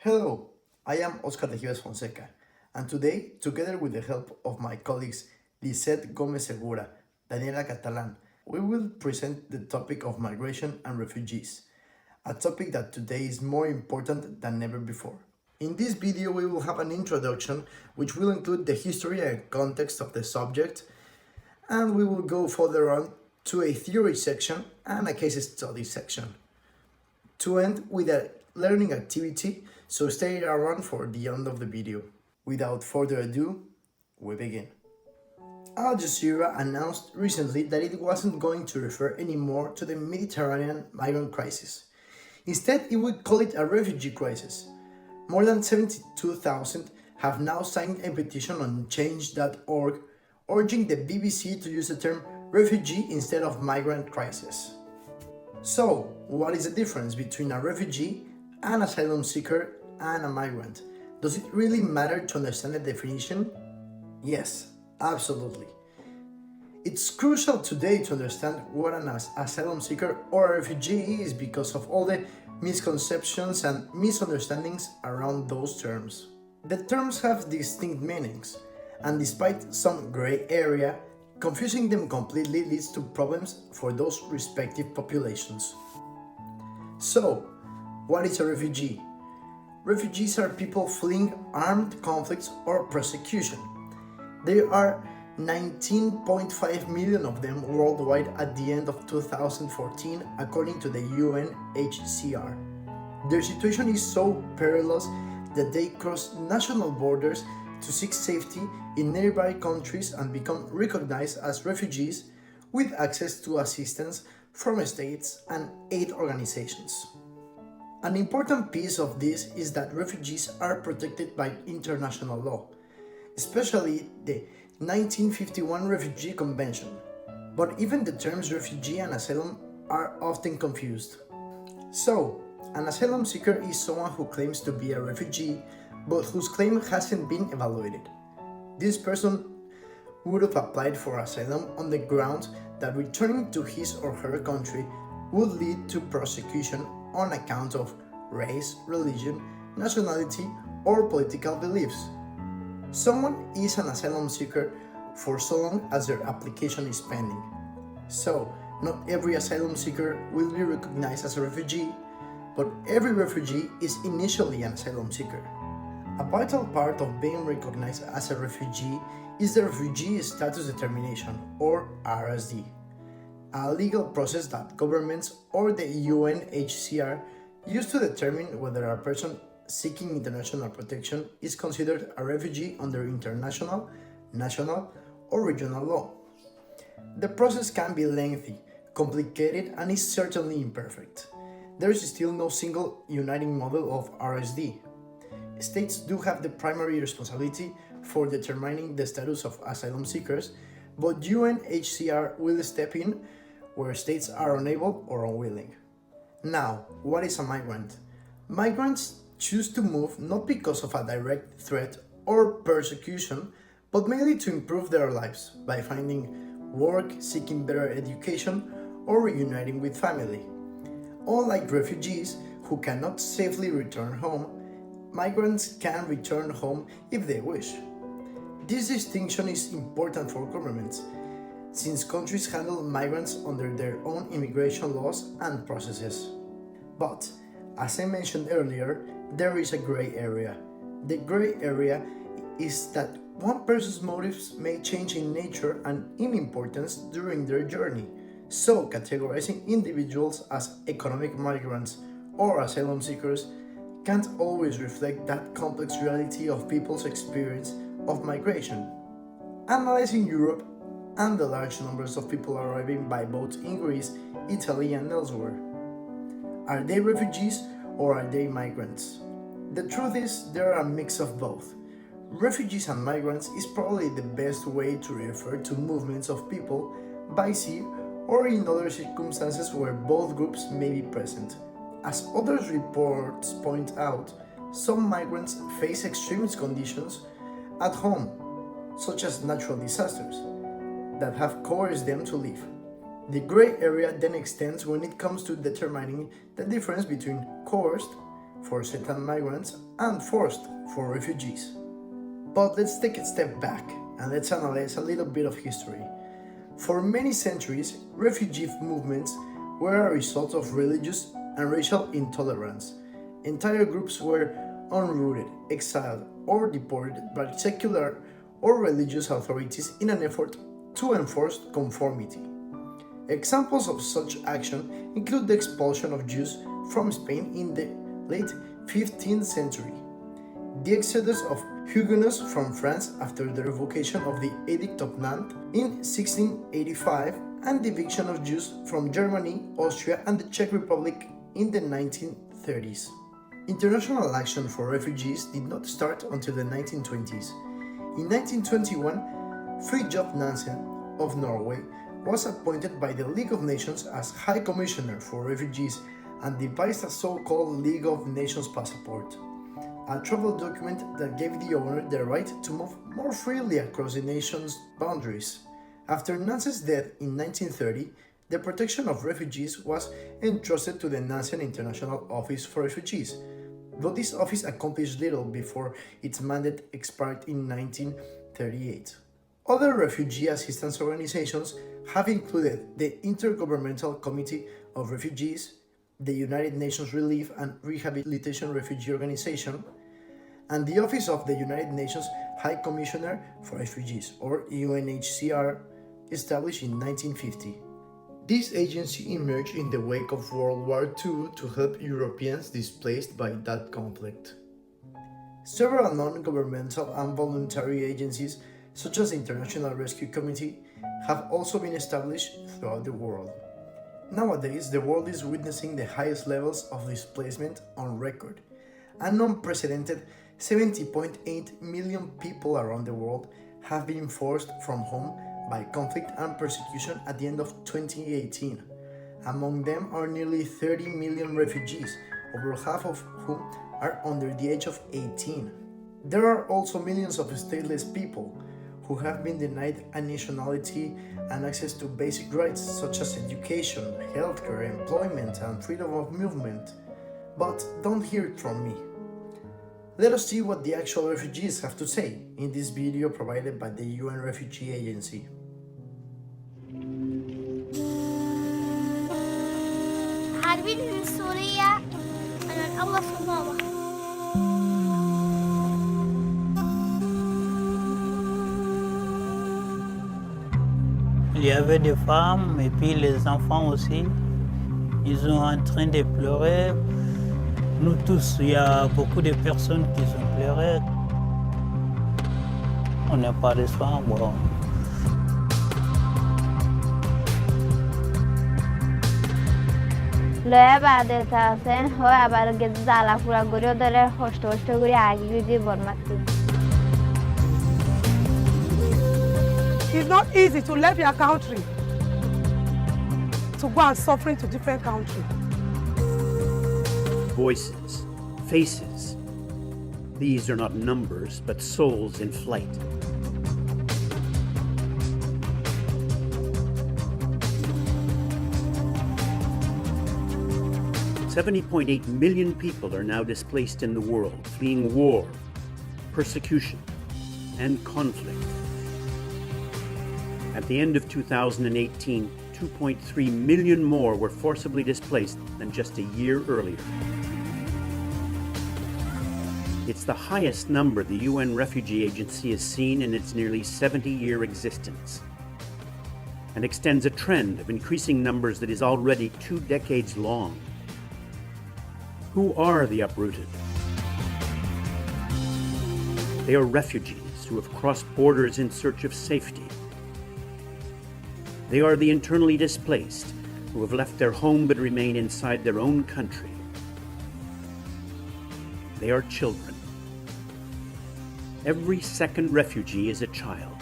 Hello, I am Oscar Tejidas Fonseca, and today, together with the help of my colleagues Lisette Gomez Segura, Daniela Catalan, we will present the topic of migration and refugees, a topic that today is more important than ever before. In this video, we will have an introduction which will include the history and context of the subject, and we will go further on to a theory section and a case study section, to end with a learning activity, so stay around for the end of the video. Without further ado, we begin. Al Jazeera announced recently that it wasn't going to refer anymore to the Mediterranean migrant crisis. Instead, it would call it a refugee crisis. More than 72,000 have now signed a petition on change.org urging the BBC to use the term refugee instead of migrant crisis. So, what is the difference between a refugee, an asylum seeker, and a migrant? Does it really matter to understand the definition? Yes, absolutely. It's crucial today to understand what an asylum seeker or a refugee is because of all the misconceptions and misunderstandings around those terms. The terms have distinct meanings, and despite some gray area, confusing them completely leads to problems for those respective populations. So, what is a refugee? Refugees are people fleeing armed conflicts or persecution. There are 19.5 million of them worldwide at the end of 2014, according to the UNHCR. Their situation is so perilous that they cross national borders to seek safety in nearby countries and become recognized as refugees with access to assistance from states and aid organizations. An important piece of this is that refugees are protected by international law, especially the 1951 Refugee Convention. But even the terms refugee and asylum are often confused. So, an asylum seeker is someone who claims to be a refugee but whose claim hasn't been evaluated. This person would have applied for asylum on the grounds that returning to his or her country would lead to persecution on account of race, religion, nationality, or political beliefs. Someone is an asylum seeker for so long as their application is pending. So, not every asylum seeker will be recognized as a refugee, but every refugee is initially an asylum seeker. A vital part of being recognized as a refugee is the Refugee Status Determination, or RSD, a legal process that governments or the UNHCR use to determine whether a person seeking international protection is considered a refugee under international, national, or regional law. The process can be lengthy, complicated, and is certainly imperfect. There is still no single uniting model of RSD. States do have the primary responsibility for determining the status of asylum seekers, but UNHCR will step in where states are unable or unwilling. Now, what is a migrant? Migrants choose to move not because of a direct threat or persecution, but mainly to improve their lives by finding work, seeking better education, or reuniting with family. Unlike refugees who cannot safely return home, migrants can return home if they wish. This distinction is important for governments, since countries handle migrants under their own immigration laws and processes. But, as I mentioned earlier, there is a gray area. The gray area is that one person's motives may change in nature and in importance during their journey, so categorizing individuals as economic migrants or asylum seekers can't always reflect that complex reality of people's experience of migration. Analyzing Europe and the large numbers of people arriving by boat in Greece, Italy, and elsewhere. Are they refugees or are they migrants? The truth is, there are a mix of both. Refugees and migrants is probably the best way to refer to movements of people by sea or in other circumstances where both groups may be present. As other reports point out, some migrants face extreme conditions at home, such as natural disasters, that have coerced them to leave. The gray area then extends when it comes to determining the difference between coerced for certain migrants and forced for refugees. But let's take a step back and let's analyze a little bit of history. For many centuries, refugee movements were a result of religious and racial intolerance. Entire groups were unrooted, exiled, or deported by secular or religious authorities in an effort to enforce conformity. Examples of such action include the expulsion of Jews from Spain in the late 15th century, the exodus of Huguenots from France after the revocation of the Edict of Nantes in 1685, and the eviction of Jews from Germany, Austria, and the Czech Republic in the 1930s. International action for refugees did not start until the 1920s. In 1921, Fridtjof Nansen of Norway was appointed by the League of Nations as High Commissioner for Refugees and devised a so-called League of Nations passport, a travel document that gave the owner the right to move more freely across the nation's boundaries. After Nansen's death in 1930, the protection of refugees was entrusted to the Nansen International Office for Refugees, though this office accomplished little before its mandate expired in 1938. Other refugee assistance organizations have included the Intergovernmental Committee of Refugees, the United Nations Relief and Rehabilitation Refugee Organization, and the Office of the United Nations High Commissioner for Refugees, or UNHCR, established in 1950. This agency emerged in the wake of World War II to help Europeans displaced by that conflict. Several non-governmental and voluntary agencies, such as the International Rescue Committee, have also been established throughout the world. Nowadays, the world is witnessing the highest levels of displacement on record. An unprecedented 70.8 million people around the world have been forced from home by conflict and persecution at the end of 2018. Among them are nearly 30 million refugees, over half of whom are under the age of 18. There are also millions of stateless people who have been denied a nationality and access to basic rights such as education, healthcare, employment, and freedom of movement. But don't hear it from me. Let us see what the actual refugees have to say in this video provided by the UN Refugee Agency. عارفين ان سوريا انا الاول في ماما. Il y avait des femmes et puis les enfants aussi. Ils sont en train de pleurer. Nous tous, il y a beaucoup de personnes qui ont pleuré. On n'a pas de soins, bon. لایه بعد تاسن هو برای گذر زالافورا گریو داره خوشت گری عگیدی برمتی. It's not easy to leave your country to go and suffering to different countries. Voices, faces. These are not numbers, but souls in flight. $70.8 million people are now displaced in the world, fleeing war, persecution, and conflict. At the end of 2018, 2.3 million more were forcibly displaced than just a year earlier. It's the highest number the UN Refugee Agency has seen in its nearly 70-year existence, and extends a trend of increasing numbers that is already 2 decades long. Who are the uprooted? They are refugees who have crossed borders in search of safety. They are the internally displaced who have left their home but remain inside their own country. They are children. Every second refugee is a child.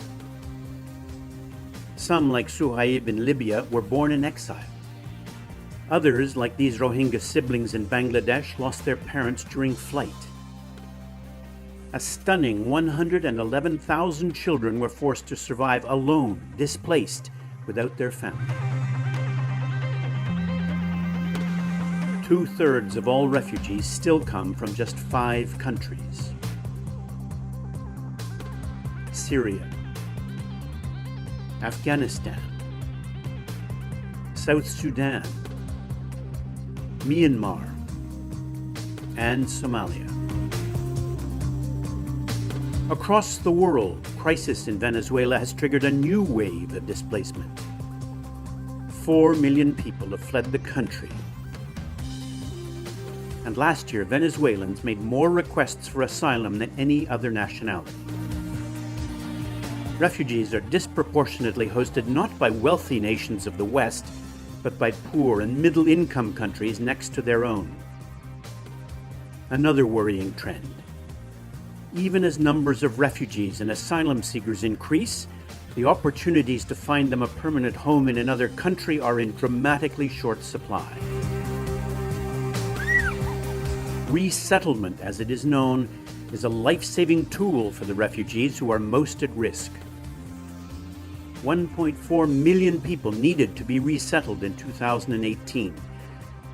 Some, like Suhaib in Libya, were born in exile. Others, like these Rohingya siblings in Bangladesh, lost their parents during flight. A stunning 111,000 children were forced to survive alone, displaced, without their family. 2/3 of all refugees still come from just 5 countries: Syria, Afghanistan, South Sudan, Myanmar, and Somalia. Across the world, crisis in Venezuela has triggered a new wave of displacement. 4 million people have fled the country. And last year, Venezuelans made more requests for asylum than any other nationality. Refugees are disproportionately hosted not by wealthy nations of the West, but by poor and middle-income countries next to their own. Another worrying trend. Even as numbers of refugees and asylum seekers increase, the opportunities to find them a permanent home in another country are in dramatically short supply. Resettlement, as it is known, is a life-saving tool for the refugees who are most at risk. 1.4 million people needed to be resettled in 2018,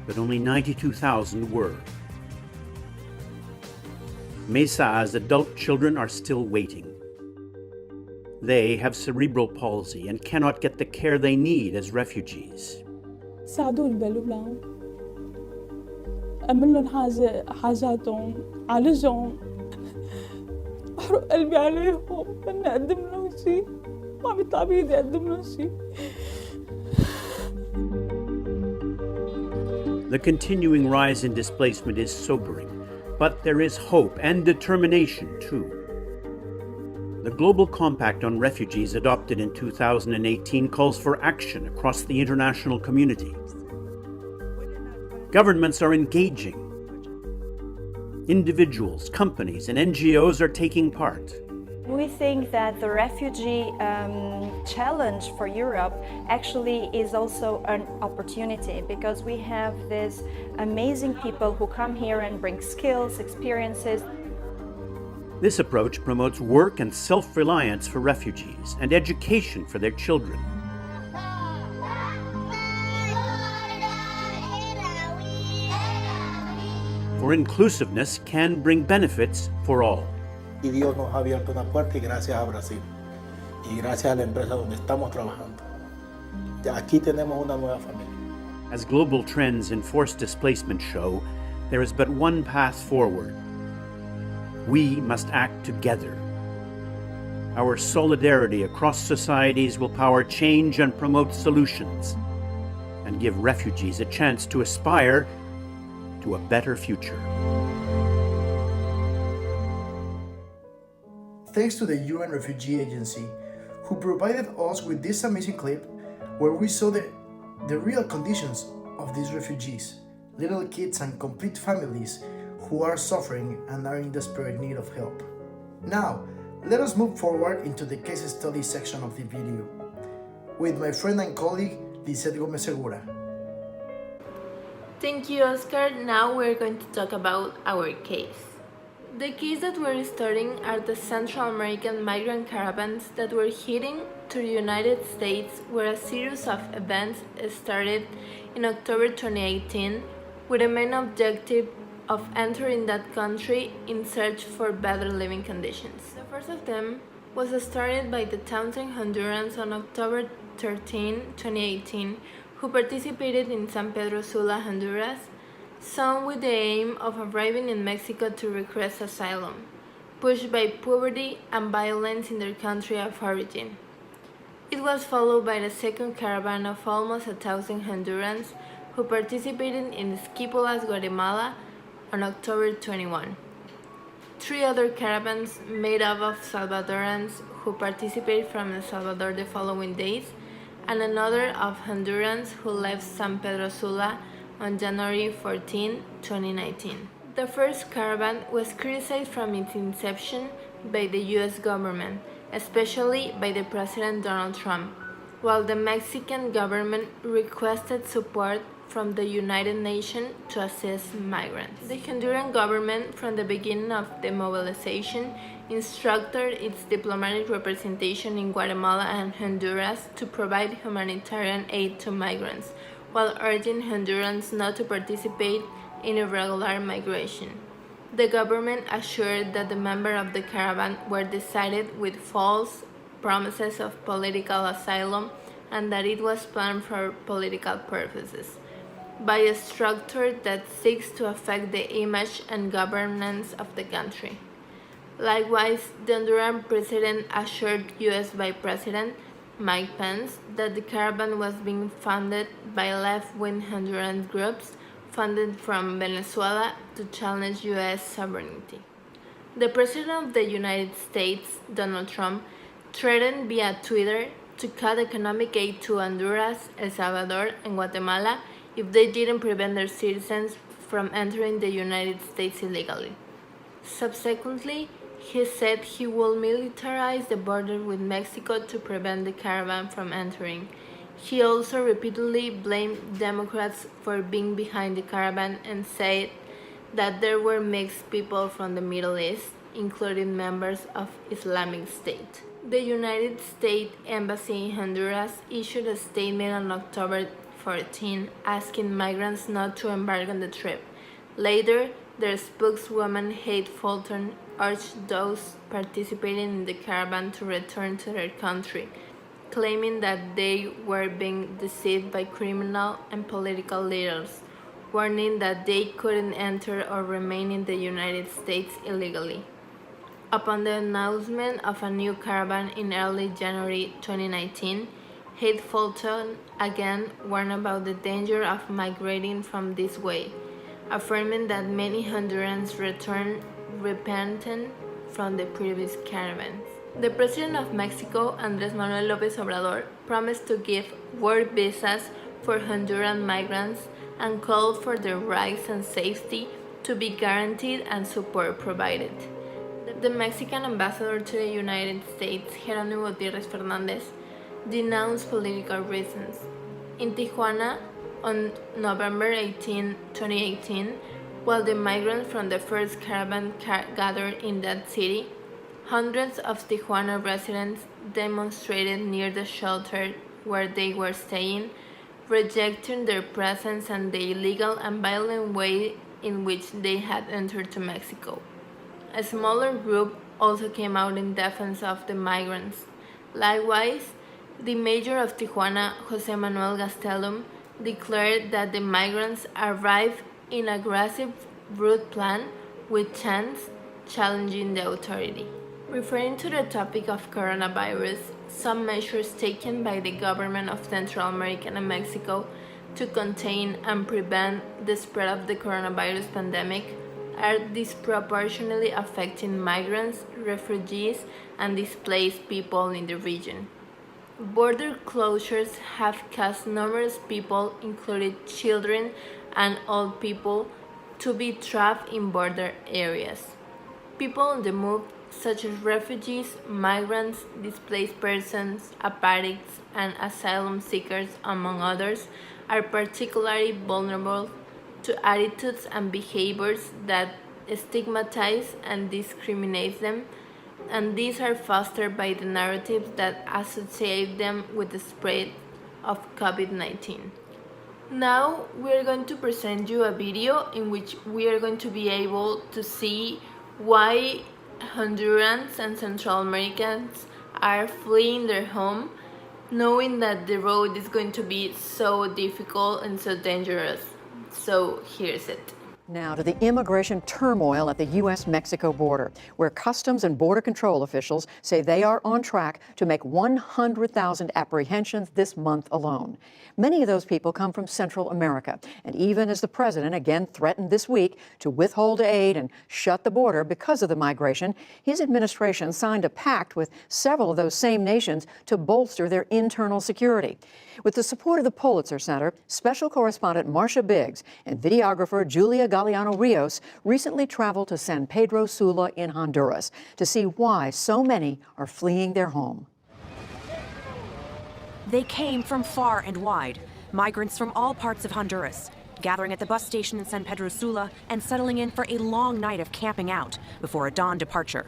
but only 92,000 were. Mesa's adult children are still waiting. They have cerebral palsy and cannot get the care they need as refugees. ساعدوني بالأولاد أعمل لهم حاجاتهم عالجهم أحرق قلبي عليهم بدي أقدم لهم شيء ما بيطلع بإيدي أقدم لهم شيء. The continuing rise in displacement is sobering, but there is hope and determination too. The Global Compact on Refugees adopted in 2018 calls for action across the international community. Governments are engaging. Individuals, companies, and NGOs are taking part. We think that the refugee challenge for Europe actually is also an opportunity, because we have these amazing people who come here and bring skills, experiences. This approach promotes work and self-reliance for refugees and education for their children. For inclusiveness can bring benefits for all. Y Dios nos ha abierto una puerta, y gracias a Brasil y gracias a la empresa donde estamos trabajando, ya aquí tenemos una nueva familia. As global trends in forced displacement show, there is but one path forward. We must act together. Our solidarity across societies will power change and promote solutions, and give refugees a chance to aspire to a better future. Thanks to the UN Refugee Agency, who provided us with this amazing clip where we saw the real conditions of these refugees, little kids and complete families who are suffering and are in desperate need of help. Now, let us move forward into the case study section of the video with my friend and colleague Lisette Gómez Segura. Thank you, Oscar. Now we're going to talk about our case. The case that we're studying are the Central American migrant caravans that were heading to the United States, where a series of events started in October 2018 with the main objective of entering that country in search for better living conditions. The first of them was started by the 1,000 Hondurans on October 13, 2018, who participated in San Pedro Sula, Honduras, some with the aim of arriving in Mexico to request asylum, pushed by poverty and violence in their country of origin. It was followed by the second caravan of almost 1,000 Hondurans who participated in Esquipulas, Guatemala on October 21. 3 other caravans made up of Salvadorans who participated from El Salvador the following days, and another of Hondurans who left San Pedro Sula on January 14, 2019. The first caravan was criticized from its inception by the US government, especially by the President Donald Trump, while the Mexican government requested support from the United Nations to assist migrants. The Honduran government, from the beginning of the mobilization, instructed its diplomatic representation in Guatemala and Honduras to provide humanitarian aid to migrants, while urging Hondurans not to participate in irregular migration. The government assured that the members of the caravan were decided with false promises of political asylum and that it was planned for political purposes, by a structure that seeks to affect the image and governance of the country. Likewise, the Honduran president assured U.S. Vice President Mike Pence that the caravan was being funded by left-wing Honduran groups funded from Venezuela to challenge U.S. sovereignty. The President of the United States, Donald Trump, threatened via Twitter to cut economic aid to Honduras, El Salvador, and Guatemala if they didn't prevent their citizens from entering the United States illegally. Subsequently, he said he will militarize the border with Mexico to prevent the caravan from entering. He also repeatedly blamed Democrats for being behind the caravan and said that there were mixed people from the Middle East, including members of Islamic State. The United States Embassy in Honduras issued a statement on October 14 asking migrants not to embark on the trip. Later, their spokeswoman Heidi Fulton urged those participating in the caravan to return to their country, claiming that they were being deceived by criminal and political leaders, warning that they couldn't enter or remain in the United States illegally. Upon the announcement of a new caravan in early January 2019, Heidi Fulton again warned about the danger of migrating from this way, affirming that many Hondurans returned repentant from the previous caravans. The President of Mexico, Andrés Manuel López Obrador, promised to give work visas for Honduran migrants and called for their rights and safety to be guaranteed and support provided. The Mexican ambassador to the United States, Jerónimo Gutiérrez Fernández, denounced political reasons. In Tijuana, on November 18, 2018, while the migrants from the first caravan gathered in that city, hundreds of Tijuana residents demonstrated near the shelter where they were staying, rejecting their presence and the illegal and violent way in which they had entered to Mexico. A smaller group also came out in defense of the migrants. Likewise, the mayor of Tijuana, José Manuel Gastelum, declared that the migrants arrived in aggressive route plan with chants challenging the authority. Referring to the topic of coronavirus, some measures taken by the government of Central America and Mexico to contain and prevent the spread of the coronavirus pandemic are disproportionately affecting migrants, refugees, and displaced people in the region. Border closures have caused numerous people, including children and old people, to be trapped in border areas. People on the move, such as refugees, migrants, displaced persons, apathics, and asylum seekers, among others, are particularly vulnerable to attitudes and behaviors that stigmatize and discriminate them, and these are fostered by the narratives that associate them with the spread of COVID-19. Now we are going to present you a video in which we are going to be able to see why Hondurans and Central Americans are fleeing their home, knowing that the road is going to be so difficult and so dangerous. So here's it. Now to the immigration turmoil at the U.S.-Mexico border, where Customs and Border Control officials say they are on track to make 100,000 apprehensions this month alone. Many of those people come from Central America, and even as the president again threatened this week to withhold aid and shut the border because of the migration, his administration signed a pact with several of those same nations to bolster their internal security. With the support of the Pulitzer Center, special correspondent Marcia Biggs and videographer Julia Galeano Rios recently traveled to San Pedro Sula in Honduras to see why so many are fleeing their home. They came from far and wide, migrants from all parts of Honduras, gathering at the bus station in San Pedro Sula and settling in for a long night of camping out before a dawn departure.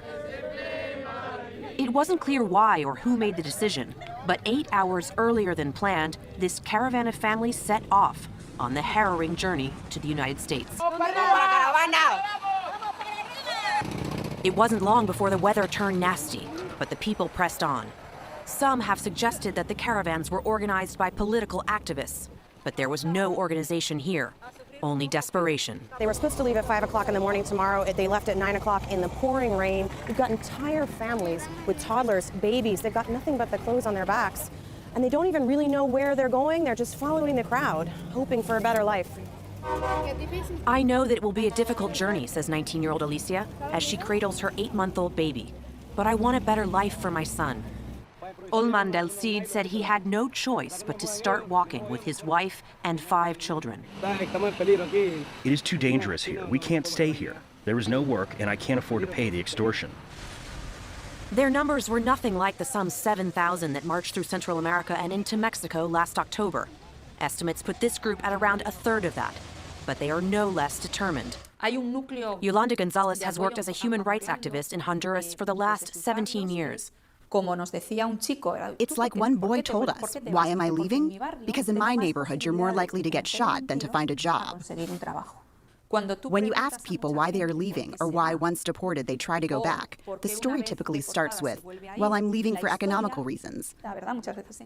It wasn't clear why or who made the decision, But 8 hours earlier than planned, this caravan of families set off on the harrowing journey to the United States. It wasn't long before the weather turned nasty, but the people pressed on. Some have suggested that the caravans were organized by political activists, but there was no organization here, only desperation. They were supposed to leave at 5 o'clock in the morning tomorrow. They left at 9 o'clock in the pouring rain. We've got entire families with toddlers, babies. They've got nothing but the clothes on their backs. And they don't even really know where they're going. They're just following the crowd, hoping for a better life. I know that it will be a difficult journey, says 19-year-old Alicia, as she cradles her 8-month-old baby. But I want a better life for my son. Olman Del Cid said he had no choice but to start walking with his wife and 5 children. It is too dangerous here. We can't stay here. There is no work, and I can't afford to pay the extortion. Their numbers were nothing like the some 7,000 that marched through Central America and into Mexico last October. Estimates put this group at around a third of that, but they are no less determined. Yolanda Gonzalez has worked as a human rights activist in Honduras for the last 17 years. It's like one boy told us, why am I leaving? Because in my neighborhood, you're more likely to get shot than to find a job. When you ask people why they are leaving or why once deported they try to go back, the story typically starts with, well, I'm leaving for economical reasons.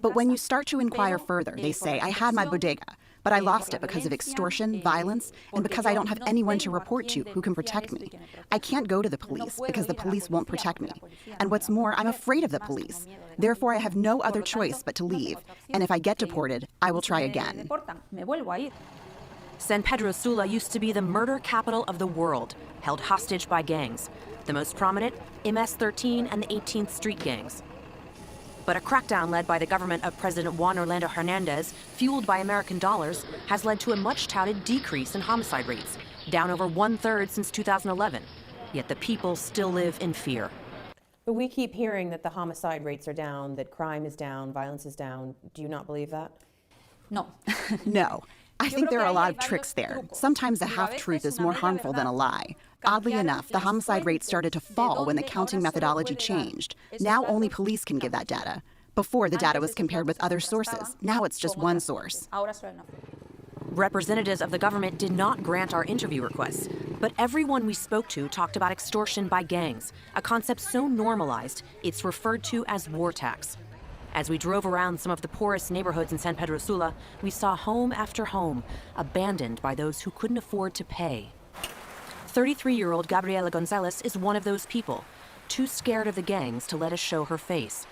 But when you start to inquire further, they say, I had my bodega, but I lost it because of extortion, violence, and because I don't have anyone to report to who can protect me. I can't go to the police because the police won't protect me. And what's more, I'm afraid of the police. Therefore, I have no other choice but to leave. And if I get deported, I will try again. San Pedro Sula used to be the murder capital of the world, held hostage by gangs. The most prominent, MS-13 and the 18th Street gangs. But a crackdown led by the government of President Juan Orlando Hernandez, fueled by American dollars, has led to a much-touted decrease in homicide rates, down over 1/3 since 2011. Yet the people still live in fear. But we keep hearing that the homicide rates are down, that crime is down, violence is down. Do you not believe that? No. No. I think there are a lot of tricks there. Sometimes a half-truth is more harmful than a lie. Oddly enough, the homicide rate started to fall when the counting methodology changed. Now only police can give that data. Before, the data was compared with other sources. Now it's just one source. Representatives of the government did not grant our interview requests, but everyone we spoke to talked about extortion by gangs, a concept so normalized it's referred to as war tax. As we drove around some of the poorest neighborhoods in San Pedro Sula, we saw home after home abandoned by those who couldn't afford to pay. 33-year-old Gabriela Gonzalez is one of those people, too scared of the gangs to let us show her face.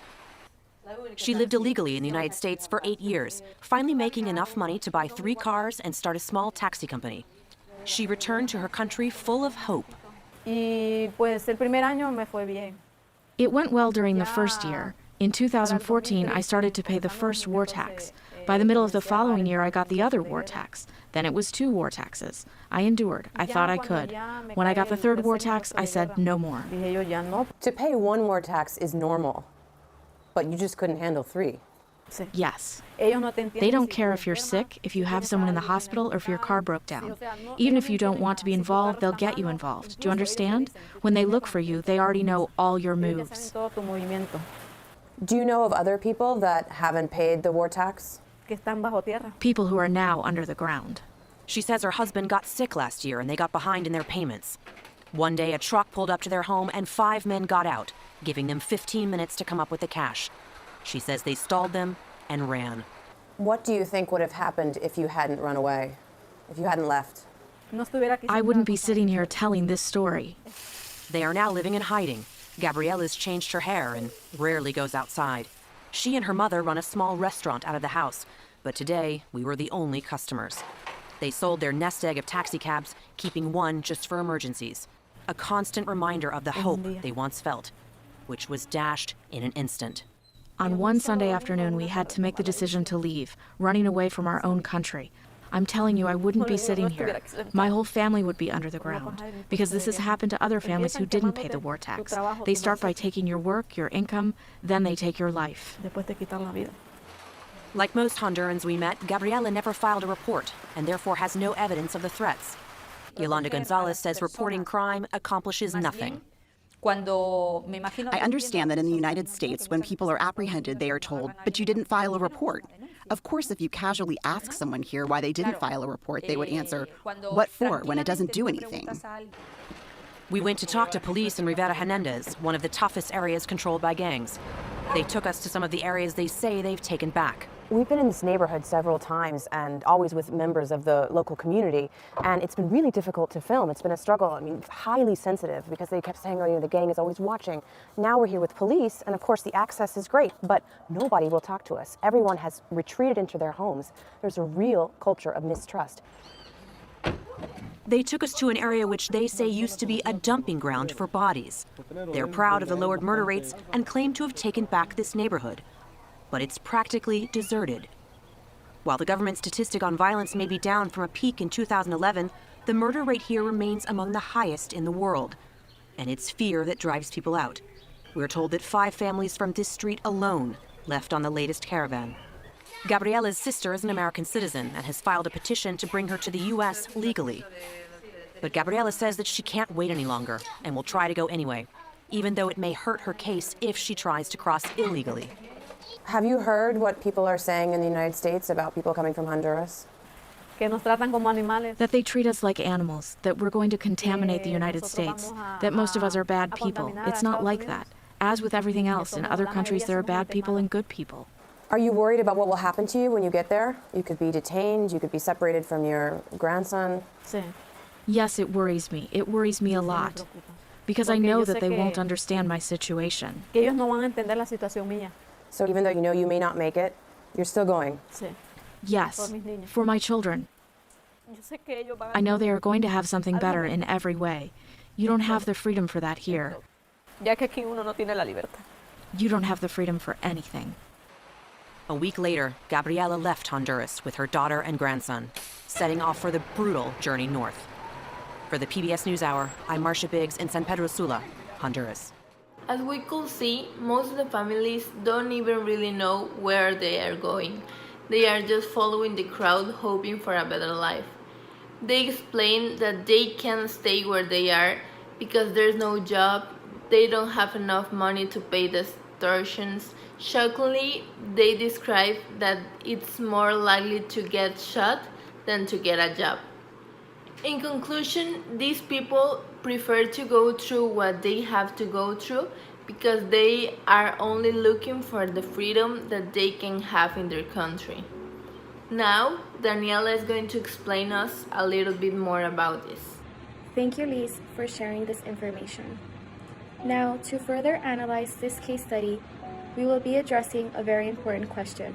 She lived illegally in the United States for 8 years, finally making enough money to buy 3 cars and start a small taxi company. She returned to her country full of hope. It went well during the first year. In 2014, I started to pay the first war tax. By the middle of the following year, I got the other war tax. Then it was 2 war taxes. I endured. I thought I could. When I got the 3rd war tax, I said no more. To pay 1 war tax is normal, but you just couldn't handle 3. Yes. They don't care if you're sick, if you have someone in the hospital, or if your car broke down. Even if you don't want to be involved, they'll get you involved. Do you understand? When they look for you, they already know all your moves. Do you know of other people that haven't paid the war tax? People who are now under the ground. She says her husband got sick last year and they got behind in their payments. One day, a truck pulled up to their home and 5 men got out, giving them 15 minutes to come up with the cash. She says they stalled them and ran. What do you think would have happened if you hadn't run away, if you hadn't left? I wouldn't be sitting here telling this story. They are now living in hiding. Gabriela's changed her hair and rarely goes outside. She and her mother run a small restaurant out of the house, but today we were the only customers. They sold their nest egg of taxicabs, keeping one just for emergencies. A constant reminder of the hope they once felt, which was dashed in an instant. On one Sunday afternoon, we had to make the decision to leave, running away from our own country. I'm telling you, I wouldn't be sitting here. My whole family would be under the ground, because this has happened to other families who didn't pay the war tax. They start by taking your work, your income, then they take your life. Like most Hondurans we met, Gabriela never filed a report, and therefore has no evidence of the threats. Yolanda Gonzalez says reporting crime accomplishes nothing. I understand that in the United States, when people are apprehended, they are told, but you didn't file a report. Of course, if you casually ask someone here why they didn't file a report, they would answer, what for, when it doesn't do anything? We went to talk to police in Rivera Hernandez, one of the toughest areas controlled by gangs. They took us to some of the areas they say they've taken back. We've been in this neighborhood several times and always with members of the local community, and it's been really difficult to film. It's been a struggle, highly sensitive, because they kept saying, the gang is always watching. Now we're here with police, and of course the access is great, but nobody will talk to us. Everyone has retreated into their homes. There's a real culture of mistrust. They took us to an area which they say used to be a dumping ground for bodies. They're proud of the lowered murder rates and claim to have taken back this neighborhood. But it's practically deserted. While the government statistic on violence may be down from a peak in 2011, the murder rate here remains among the highest in the world. And it's fear that drives people out. We're told that 5 families from this street alone left on the latest caravan. Gabriela's sister is an American citizen and has filed a petition to bring her to the U.S. legally. But Gabriela says that she can't wait any longer and will try to go anyway, even though it may hurt her case if she tries to cross illegally. Have you heard what people are saying in the United States about people coming from Honduras? That they treat us like animals, that we're going to contaminate the United States, that most of us are bad people. It's not like that. As with everything else, in other countries there are bad people and good people. Are you worried about what will happen to you when you get there? You could be detained, you could be separated from your grandson. Yes, it worries me. It worries me a lot. Because I know that they won't understand my situation. So even though you know you may not make it, you're still going? Yes, for my children. I know they are going to have something better in every way. You don't have the freedom for that here. You don't have the freedom for anything. A week later, Gabriela left Honduras with her daughter and grandson, setting off for the brutal journey north. For the PBS NewsHour, I'm Marcia Biggs in San Pedro Sula, Honduras. As we could see, most of the families don't even really know where they are going. They are just following the crowd, hoping for a better life. They explain that they can't stay where they are because there's no job, they don't have enough money to pay the extortions. Shockingly, they describe that it's more likely to get shot than to get a job. In conclusion, these people prefer to go through what they have to go through because they are only looking for the freedom that they can have in their country. Now, Daniela is going to explain us a little bit more about this. Thank you, Liz, for sharing this information. Now, to further analyze this case study, we will be addressing a very important question.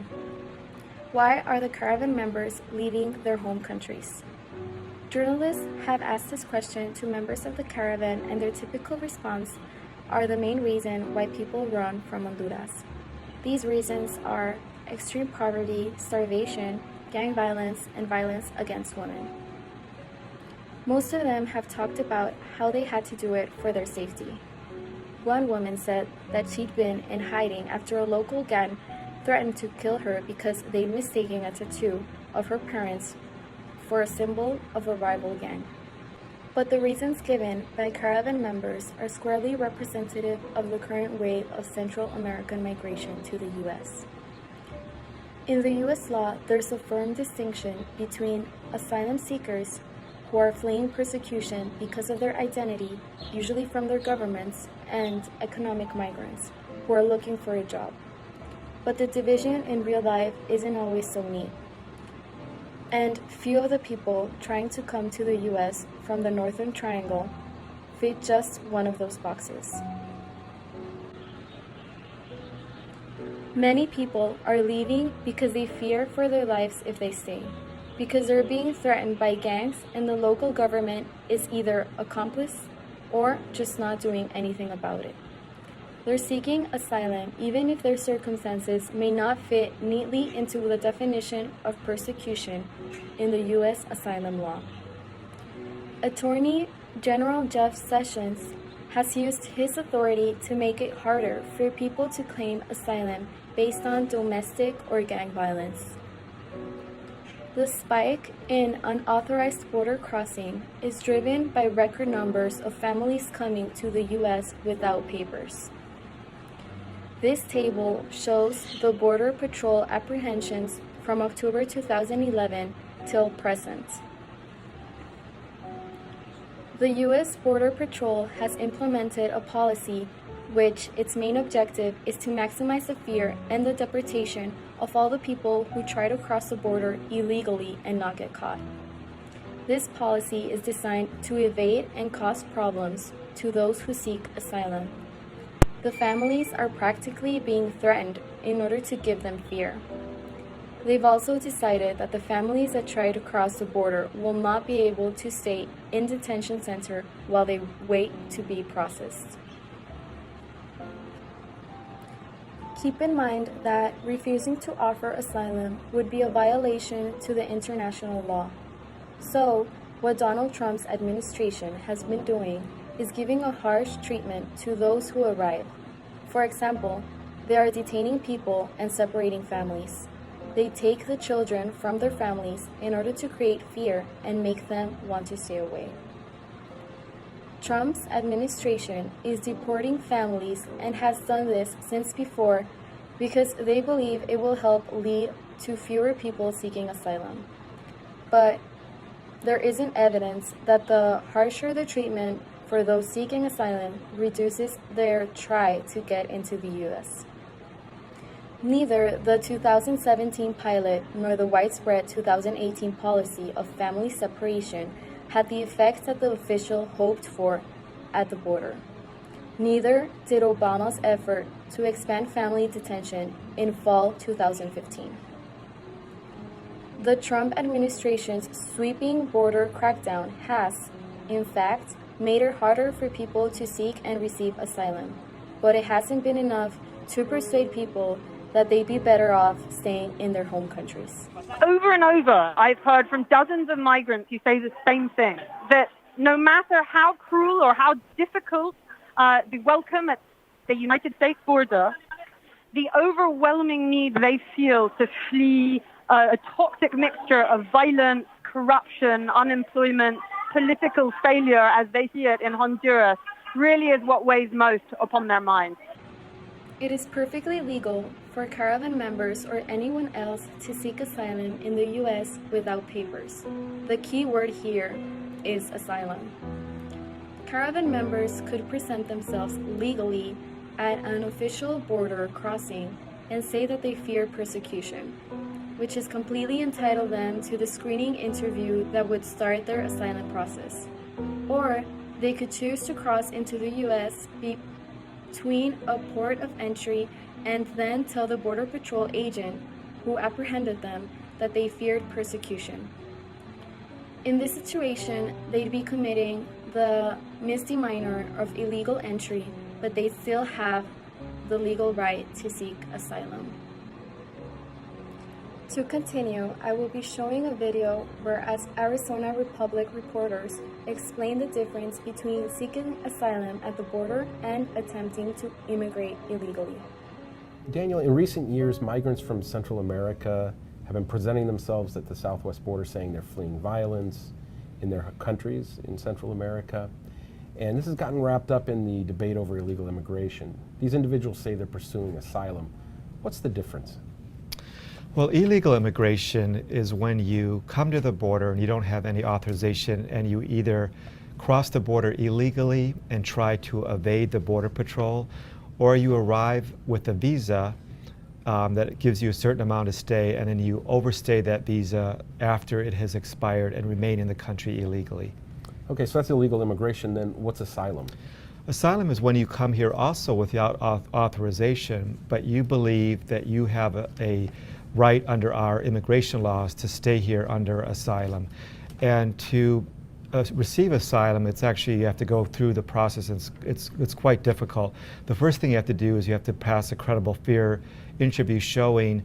Why are the caravan members leaving their home countries? Journalists have asked this question to members of the caravan, and their typical response are the main reason why people run from Honduras. These reasons are extreme poverty, starvation, gang violence, and violence against women. Most of them have talked about how they had to do it for their safety. One woman said that she'd been in hiding after a local gang threatened to kill her because they'd mistaken a tattoo of her parents for a symbol of a rival gang. But the reasons given by caravan members are squarely representative of the current wave of Central American migration to the U.S. In the U.S. law, there's a firm distinction between asylum seekers who are fleeing persecution because of their identity, usually from their governments, and economic migrants who are looking for a job. But the division in real life isn't always so neat. And few of the people trying to come to the U.S. from the Northern Triangle fit just one of those boxes. Many people are leaving because they fear for their lives if they stay, because they're being threatened by gangs and the local government is either accomplice or just not doing anything about it. They're seeking asylum even if their circumstances may not fit neatly into the definition of persecution in the U.S. asylum law. Attorney General Jeff Sessions has used his authority to make it harder for people to claim asylum based on domestic or gang violence. The spike in unauthorized border crossing is driven by record numbers of families coming to the U.S. without papers. This table shows the Border Patrol apprehensions from October 2011 till present. The U.S. Border Patrol has implemented a policy which its main objective is to maximize the fear and the deportation of all the people who try to cross the border illegally and not get caught. This policy is designed to evade and cause problems to those who seek asylum. The families are practically being threatened in order to give them fear. They've also decided that the families that try to cross the border will not be able to stay in detention center while they wait to be processed. Keep in mind that refusing to offer asylum would be a violation to the international law. So, what Donald Trump's administration has been doing is giving a harsh treatment to those who arrive. For example, they are detaining people and separating families. They take the children from their families in order to create fear and make them want to stay away. Trump's administration is deporting families and has done this since before because they believe it will help lead to fewer people seeking asylum. But there isn't evidence that the harsher the treatment for those seeking asylum reduces their try to get into the U.S. Neither the 2017 pilot nor the widespread 2018 policy of family separation had the effect that the official hoped for at the border. Neither did Obama's effort to expand family detention in fall 2015. The Trump administration's sweeping border crackdown has, in fact, made it harder for people to seek and receive asylum, but it hasn't been enough to persuade people that they'd be better off staying in their home countries. Over and over, I've heard from dozens of migrants who say the same thing, that no matter how cruel or how difficult the welcome at the United States border, the overwhelming need they feel to flee a toxic mixture of violence, corruption, unemployment, political failure as they see it in Honduras really is what weighs most upon their minds. It is perfectly legal for caravan members or anyone else to seek asylum in the U.S. without papers. The key word here is asylum. Caravan members could present themselves legally at an official border crossing and say that they fear persecution, which is completely entitled them to the screening interview that would start their asylum process. Or they could choose to cross into the U.S. between a port of entry and then tell the Border Patrol agent who apprehended them that they feared persecution. In this situation, they'd be committing the misdemeanor of illegal entry, but they still have the legal right to seek asylum. To continue, I will be showing a video where Arizona Republic reporters explain the difference between seeking asylum at the border and attempting to immigrate illegally. Daniel, in recent years, migrants from Central America have been presenting themselves at the southwest border saying they're fleeing violence in their countries in Central America. And this has gotten wrapped up in the debate over illegal immigration. These individuals say they're pursuing asylum. What's the difference? Well, illegal immigration is when you come to the border and you don't have any authorization and you either cross the border illegally and try to evade the Border Patrol, or you arrive with a visa that gives you a certain amount of stay and then you overstay that visa after it has expired and remain in the country illegally. Okay, so that's illegal immigration. Then what's asylum? Asylum is when you come here also without authorization, but you believe that you have a right under our immigration laws to stay here under asylum. And to receive asylum, it's actually, you have to go through the process. It's quite difficult. The first thing you have to do is you have to pass a credible fear interview showing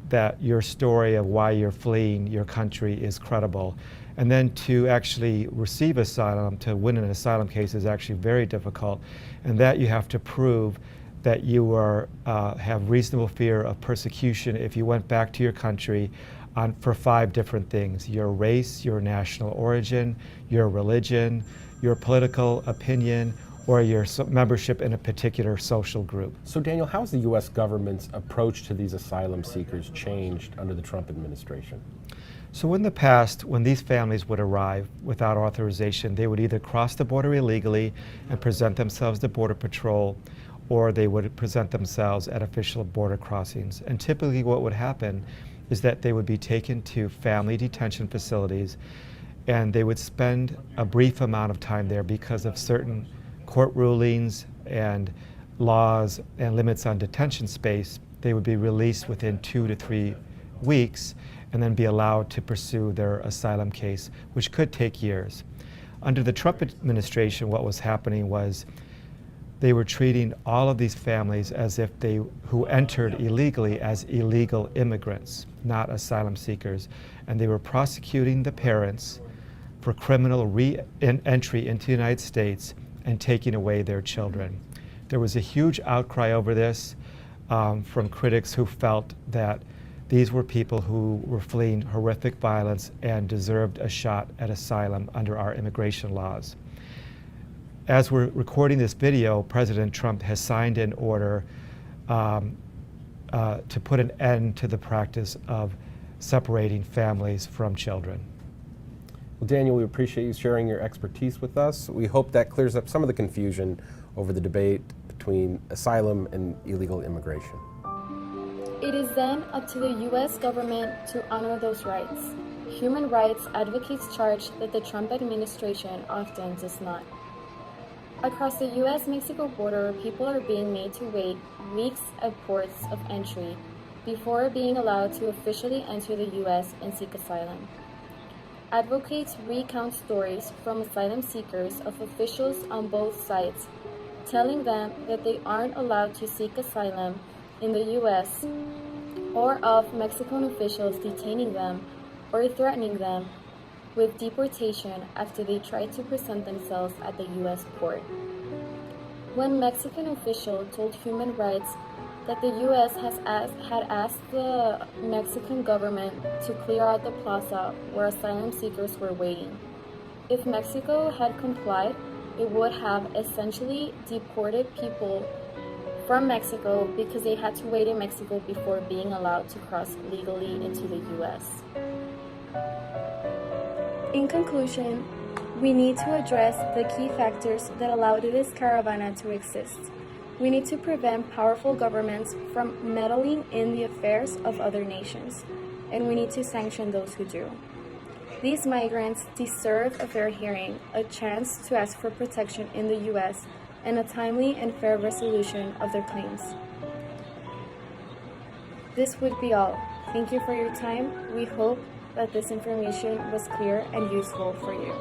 that your story of why you're fleeing your country is credible. And then to actually receive asylum, to win an asylum case, is actually very difficult. And that you have to prove that you have reasonable fear of persecution if you went back to your country for 5 different things: your race, your national origin, your religion, your political opinion, or your membership in a particular social group. So Daniel, how has the U.S. government's approach to these asylum seekers changed under the Trump administration? So in the past, when these families would arrive without authorization, they would either cross the border illegally and present themselves to Border Patrol, or they would present themselves at official border crossings. And typically what would happen is that they would be taken to family detention facilities, and they would spend a brief amount of time there because of certain court rulings and laws and limits on detention space. They would be released within 2 to 3 weeks and then be allowed to pursue their asylum case, which could take years. Under the Trump administration, what was happening was they were treating all of these families as if who entered illegally as illegal immigrants, not asylum seekers. And they were prosecuting the parents for criminal re-entry into the United States and taking away their children. There was a huge outcry over this from critics who felt that these were people who were fleeing horrific violence and deserved a shot at asylum under our immigration laws. As we're recording this video, President Trump has signed an order to put an end to the practice of separating families from children. Well, Daniel, we appreciate you sharing your expertise with us. We hope that clears up some of the confusion over the debate between asylum and illegal immigration. It is then up to the U.S. government to honor those rights. Human rights advocates charge that the Trump administration often does not. Across the U.S.-Mexico border, people are being made to wait weeks at ports of entry before being allowed to officially enter the U.S. and seek asylum. Advocates recount stories from asylum seekers of officials on both sides, telling them that they aren't allowed to seek asylum in the U.S., or of Mexican officials detaining them or threatening them with deportation after they tried to present themselves at the U.S. port. One Mexican official told Human Rights that the U.S. had asked the Mexican government to clear out the plaza where asylum seekers were waiting. If Mexico had complied, it would have essentially deported people from Mexico because they had to wait in Mexico before being allowed to cross legally into the U.S. In conclusion, we need to address the key factors that allowed this caravana to exist. We need to prevent powerful governments from meddling in the affairs of other nations, and we need to sanction those who do. These migrants deserve a fair hearing, a chance to ask for protection in the U.S., and a timely and fair resolution of their claims. This would be all. Thank you for your time. We hope that this information was clear and useful for you.